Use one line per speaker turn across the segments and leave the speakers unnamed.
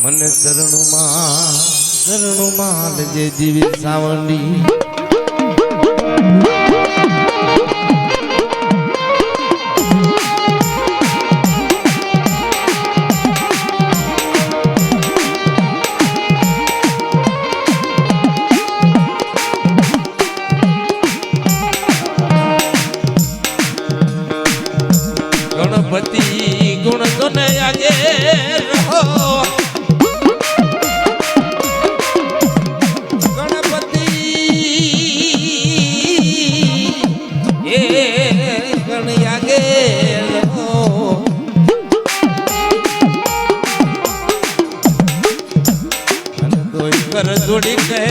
મને શરણુમાં લજે જીવી સાવંડી ગણપતિ ગુણ ગુણ આગે રહો ગણપતિ એ ગણ આગે રહો અને તોય કર જોડી કહે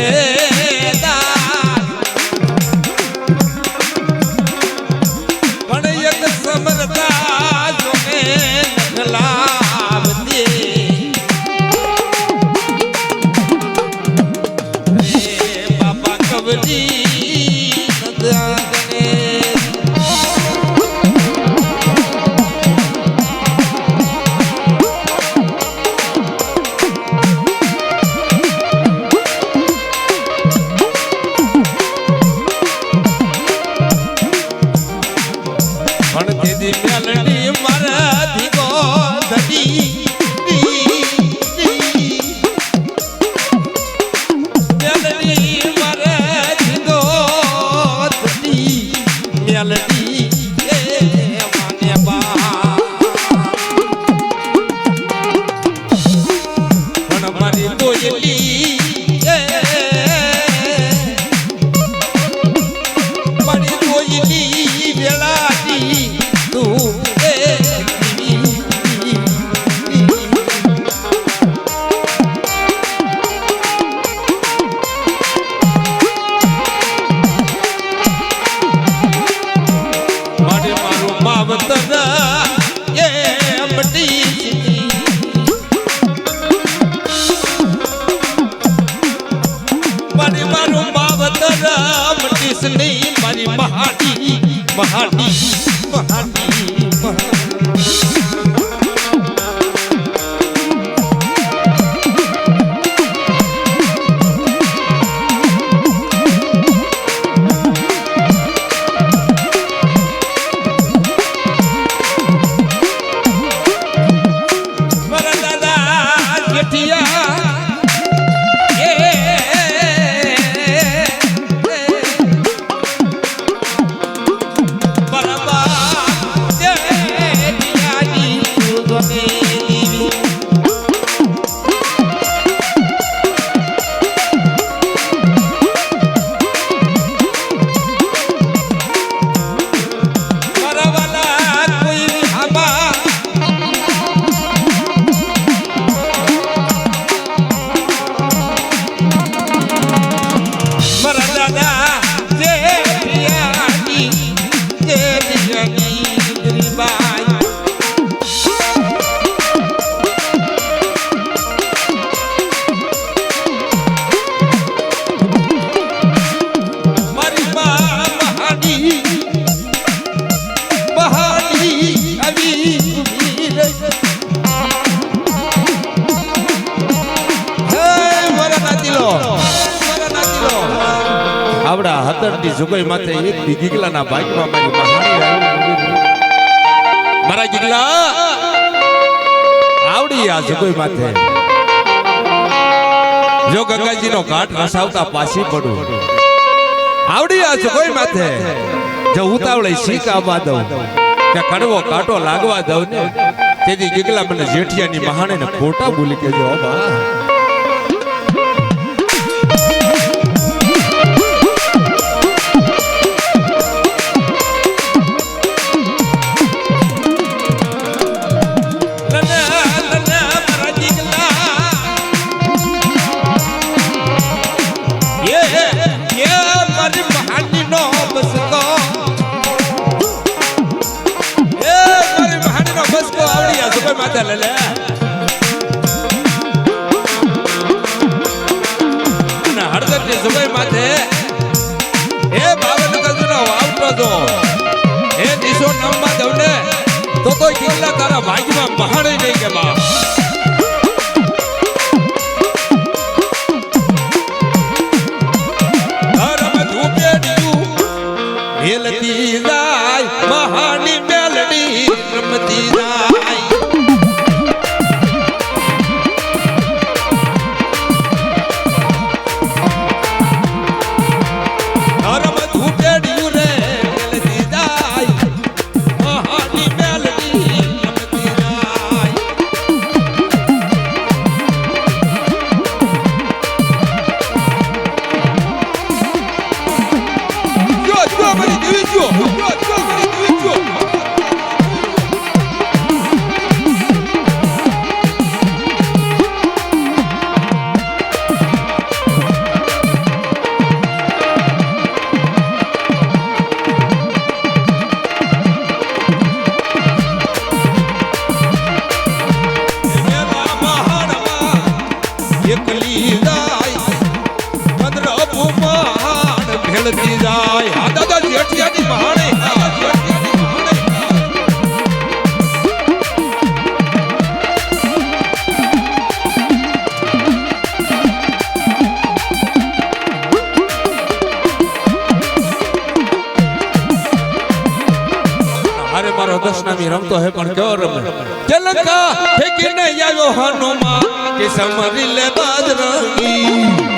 મારી મહાડી મહાડી મહાડી મારા દાદા જેઠિયા આવડા હતરની જુગઈ માથે એક ગીગલાના ભાગમાં મારી મહાણી આવી મારા ગીગલા આવડી આ જુગઈ માથે જો ગંગાજીનો ઘાટ રસાવતા પાછી પડું આવડી આ જુગઈ માથે જો ઉતાવળે શીખ આવવા દઉં કે કડવો કાંટો લાગવા દઉં ને તેથી ગીગલા મને જેઠિયાની મહાણીને ખોટા બોલી કેજો બા હળદર માથે એ બાવન ગજનો વાવતો જો એ દિશો નમવા દઉં ને તો કોઈ કિલ્લા તારા ભાગમાં મહાણી નહીં કે બા ખેડતી જાય હા દાદા જેઠિયાની મહાણે હા જેઠિયાની મહાણે અરે મારો દશનામી રમતો હે પણ કેવો રમે કે લંકા ફેંકીને આવ્યો હનુમાન કે સમરી લે બજરંગી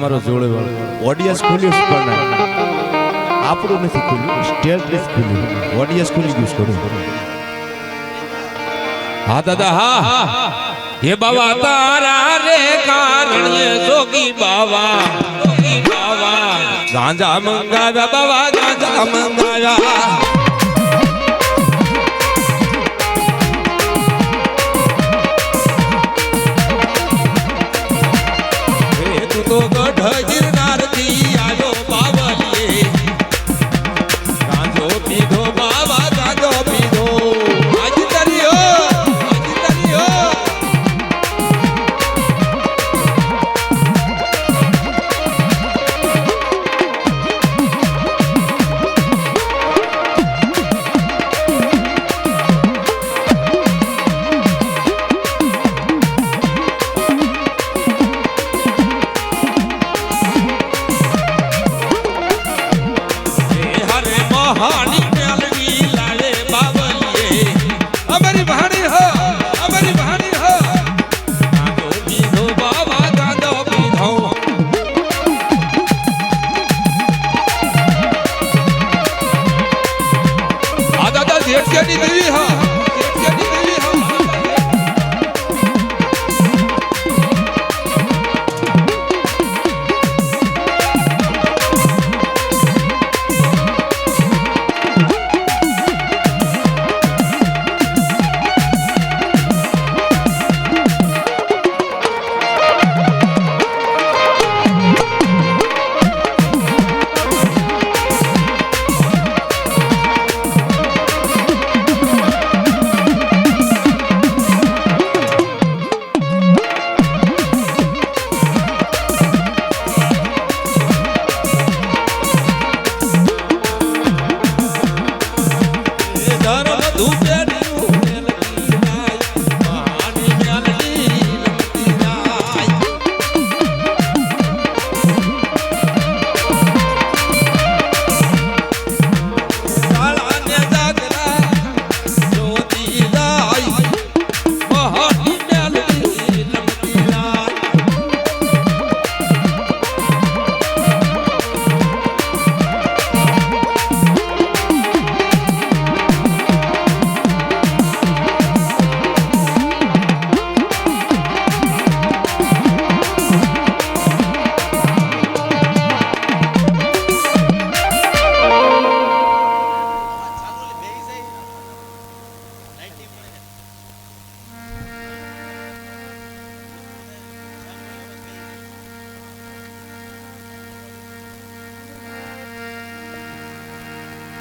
મારો જોડે ઓડિયન્સ ખુલ્યું પણ આપણું નથી ખુલ્યું સ્ટેજ નથી ખુલ્યું ઓડિયન્સ ખુલી ગયું થોડું હા દાદા હા હે બાબા તારા રે કારણે જોગી બાવા ગાંજા મંગાવ્યા બાબા ગાંજા મંગાવ્યા તો ગઢ ગિરનાર થી આવ્યો બાવલીએ ગાંજો પીધો બાબા ગાંજો પીધો આજ તરીયો જેઠિયાની દેવી હા જેઠિયાની દેવી હા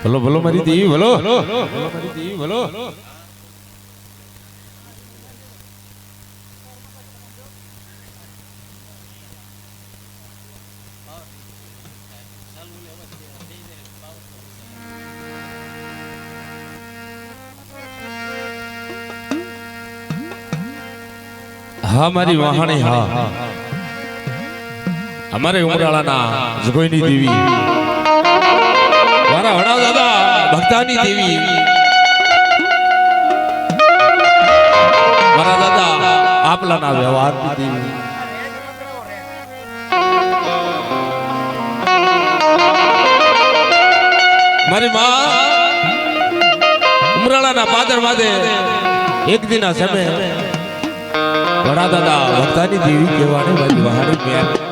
ભલો ભલો મારી દેવી ભલો મારી દેવી ભલો. હા મારી વહાણી હા અમારે ઉમરાળાના જગોઈની દેવી મારા વડા દાદા ભક્તાની દેવી મારા દાદા આપલાના વ્યવહારની દેવી મારી માં ઉમરાળાના પાદર માથે એક દિના સમય વડા દાદા ભક્તાની દેવી કહેવાને મારી વહાણી મેર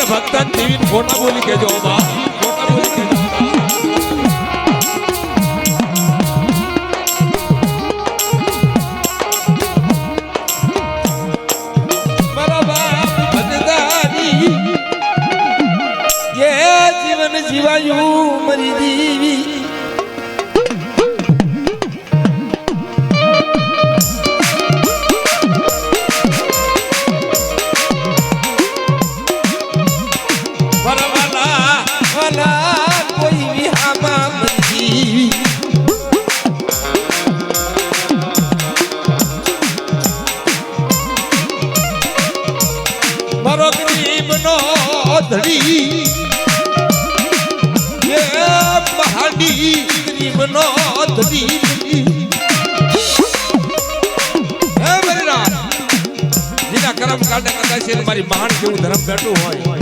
ભક્તાન દેવી ખોટા બોલી કેજો બા ખોટા બોલી કેજો મારા બાપ ભગતાની એ જીવન જીવાયું મરી દેવી ધડી એ પહાડી ગરીબનો ધડી હે મારી રાત જીના કરમ કાઢે કદાચ મારી મહાન કેવું ધર્મ બેઠું હોય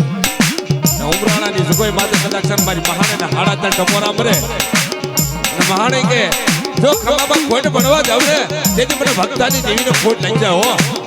ઉમરાણાની જગોઈ માથે કદાચ મારી મહાને હાડા તણ ટપોરા મરે અને મહાને કે જો ખમામાં ખોટ બનવા જાવ ને તેથી મને ભક્તાની દેવીનો ખોટ લઈ જાય હો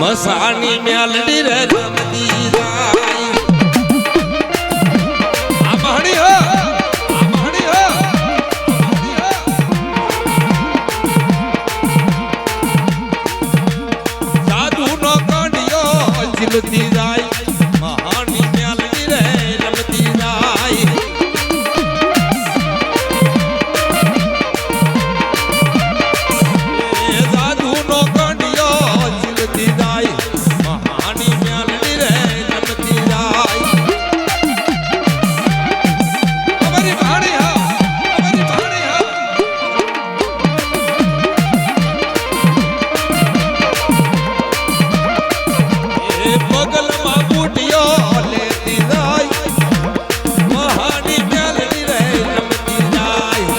મસાની મેલડી રે રમતી જાય આ મહણી હો આ મહણી હો સાધુ નો કાંડિયો જીલતી જાય મહાની મેલડી રે રમતી જાય એ સાધુ નો કાંડિયો જીલતી જાય મહાની મેલડી રે રમતી જાય અમારી ભાણી હા અમારી ભાણી હા એ બગલમાં બુટિયો લેતી જાય મહાની મેલડી રે રમતી જાય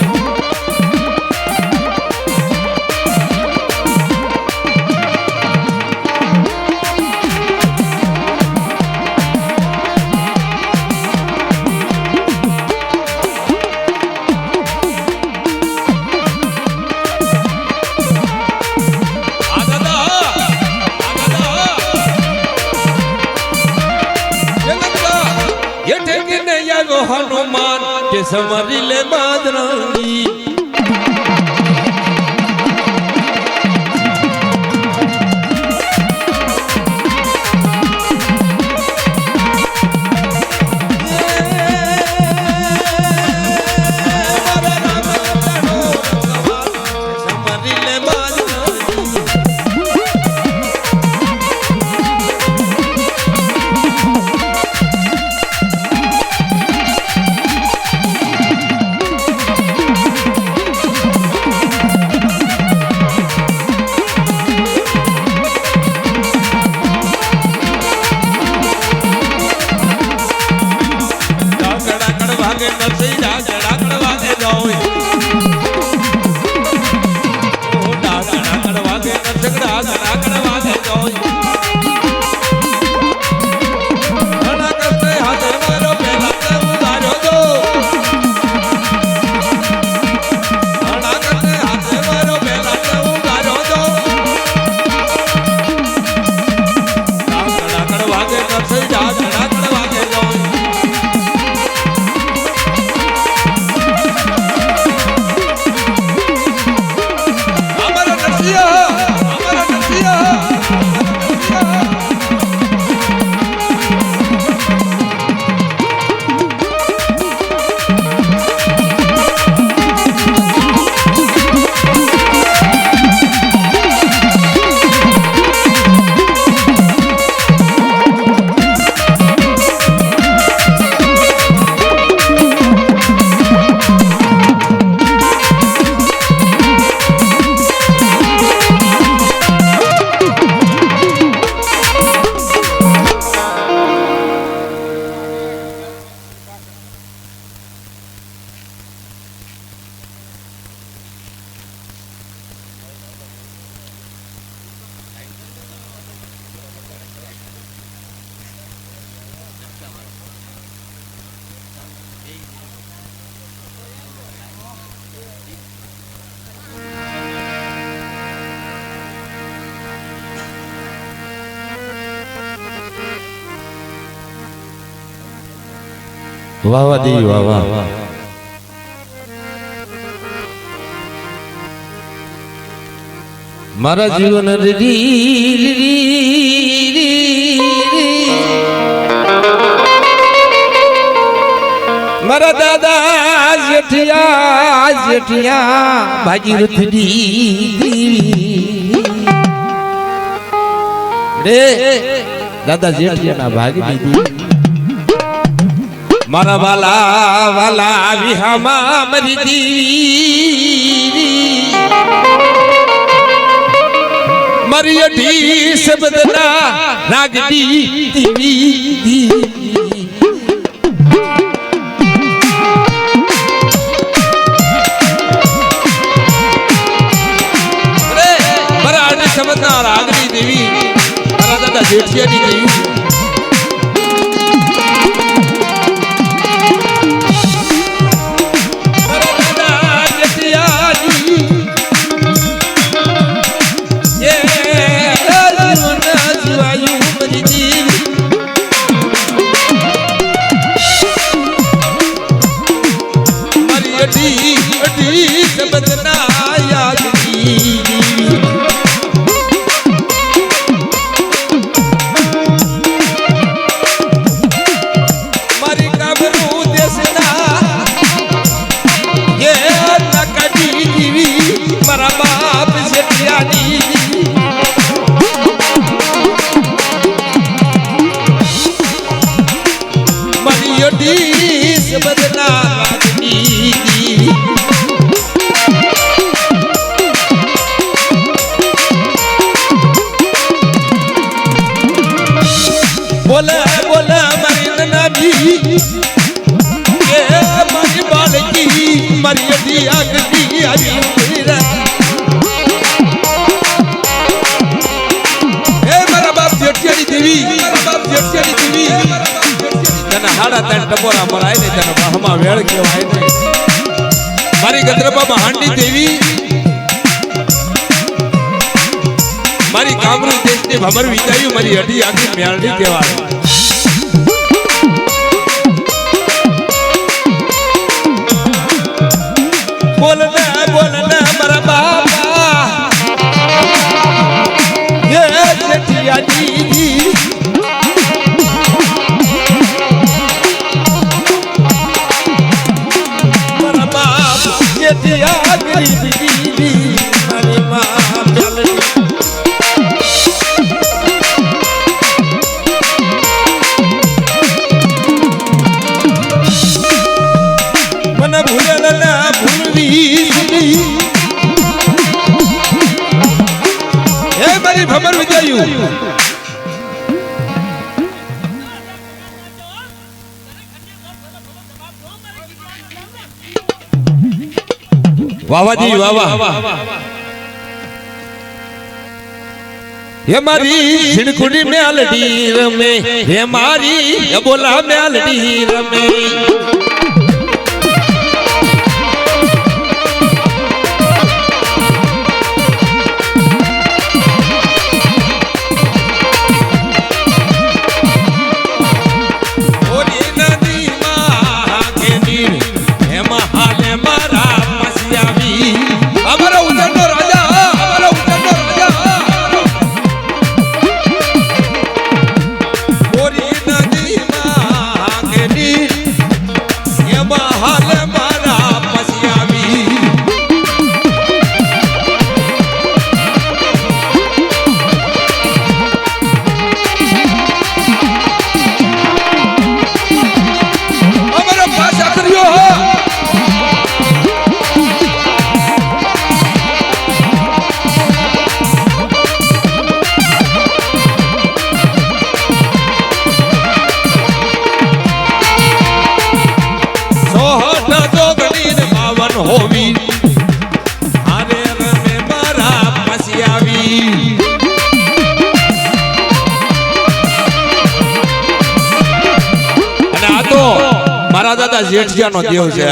હનુમાન કે સમરી લે બાદરાની વાગે નરસિંહ ડાકણ વાગે જોઈ ઓ ડાકણ વાગે નરસિંહ ડાકણ વાગે જોઈ ઘણા કરતે હાથે મારો પેલા તે ઉધાર્યો દો ઘણા કરતે હાથે મારો પેલા તે ઉધાર્યો દો ડાકણ વાગે નરસિંહ ડાકણ વાગે જોઈ વાહ વાહ દેવી વાહ વાહ મારા જીવન મારા દાદા જેઠિયા ભાગીરથ રે દાદા જેઠિયા ના ભાગી દીધી મારા વાલા વાલા વિહામાં મરી દી મારી અઢી શબ્દના રાગડી દીવી મારા અઢી શબ્દના રાગડી દેવી મારા દાદા જેઠિયાની દેવી बोला बोला मारी नबी ये मारी बालकी मारी अधी आगती आई मेरा ए मारा बाप जेठियानी देवी मारा बाप जेठियानी देवी जना हाड़ा तन टपोरा मराय ने जना बाहमा वेळ केवाय ने मारी गद्रबा हांडी देवी मारी कामरू देश ने भमर विदायु मारी अडी आगी म्यालडी केवाय बोलना मारा बाबा ये जेठिया दीदी मारा बाप जेठिया गरीब दीदी मारी माँ म्यालडी भमर विदायु વાવાજી વાવા હે મારી ઝીણકુડી મેલડી રમે હે મારી બોલા મેલડી રમે જેઠિયાનો દેવ છે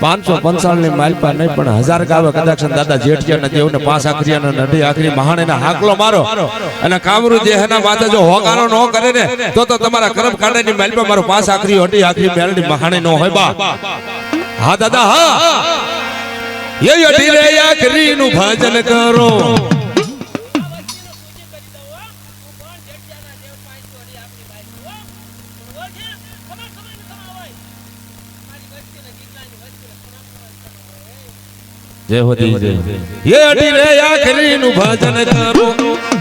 555 ની માલપા નહીં પણ 1000 ગાવે કદાચ દાદા જેઠિયાના દેવને 5 આખરીયાના નડી આખરી મહાણેના હાકલો મારો અને કામરૂ દેહના માથે જો હોકારો ન કરે ને તો તમારા કરમ કાંડાની માલપા મારો 5 આખરી હટી આખરી મેલડી મહાણે નો હોય બા હા દાદા હા એ અઢી રે આખરી નું ભજન કરો जय होती जय ये अटी रे आखरी नु भजन करो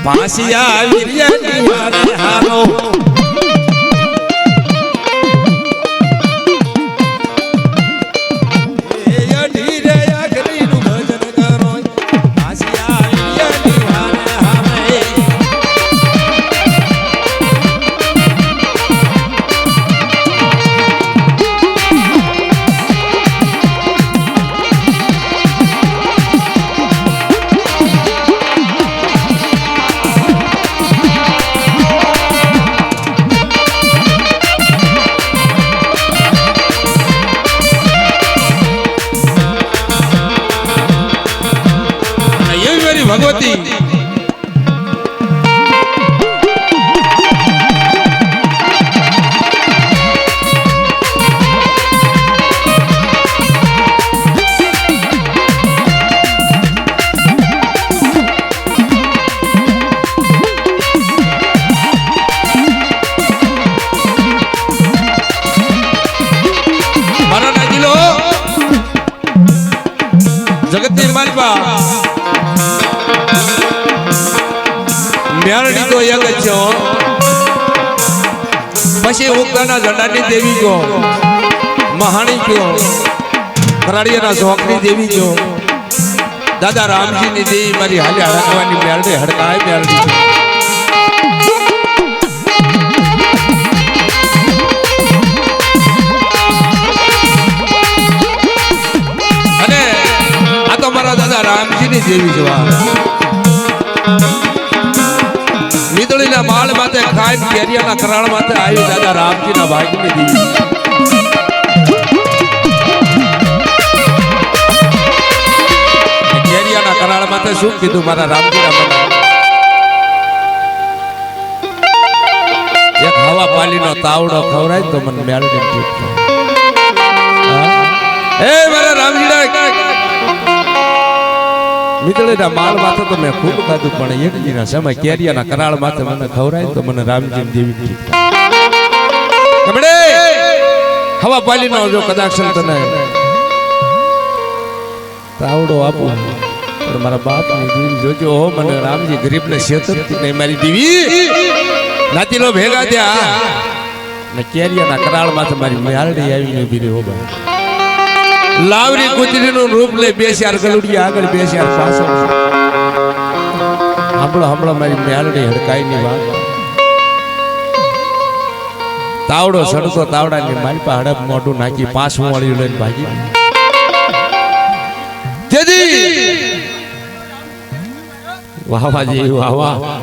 पासिया वीर्य निहारे हारो ये अटी रे आखरी नु भजन करो पासिया वीर्य निहारे हारे भगवती जगत निर्मालपा म्यारडी तो एक छो पछी उगताना झंडानी देवी को महाणी को कराड़ियाना सोकनी देवी को दादा रामजी नी देवी मारी हाली हड़कवानी म्यारडी हड़काय म्यारडी अने आ तो मारा दादा रामजी नी देवी जो मीतळीना माळ माथे खाय केरियाना कराळ माथे आई दादा रामजीना भागनी देवी केरियाना कराळ माथे શું કીધું મારા રામજીના મને એક હવા પાલીનો તાવડો ખવરાય તો મને મેળડી ઠીક એ મારા રામજીના મીતળીના માળ માથે તો મેં ખૂબ ખાધું પણ એકજીના સમય કેરિયાના કરાળ માથે મને ખવરાય તો મને રામજી દેવી ઠીક કમડે હવા પાલીનો જો કદાચ તને તાવડો આપું પણ મારા બાપની દિલ જોજો હો મને રામજી ગરીબને છેતરતી નહીં મારી દેવી નાતીલો ભેગા થયા ને કેરિયાના કરાળ માથે મારી મેળડી આવીને ઉભી રહી હો ભાઈ लावरी कुतरी नु रूप ले 2 गलुडिया आगळ 2 पाछळ हमळो हमळो मारी मेलडी हड़काई नी वात तावडो सडको तावडा ની માલપા હડપ મોઢું નાખી પાછું વળ્યું લઈને ભાગી વાહવા જેવી વાહવા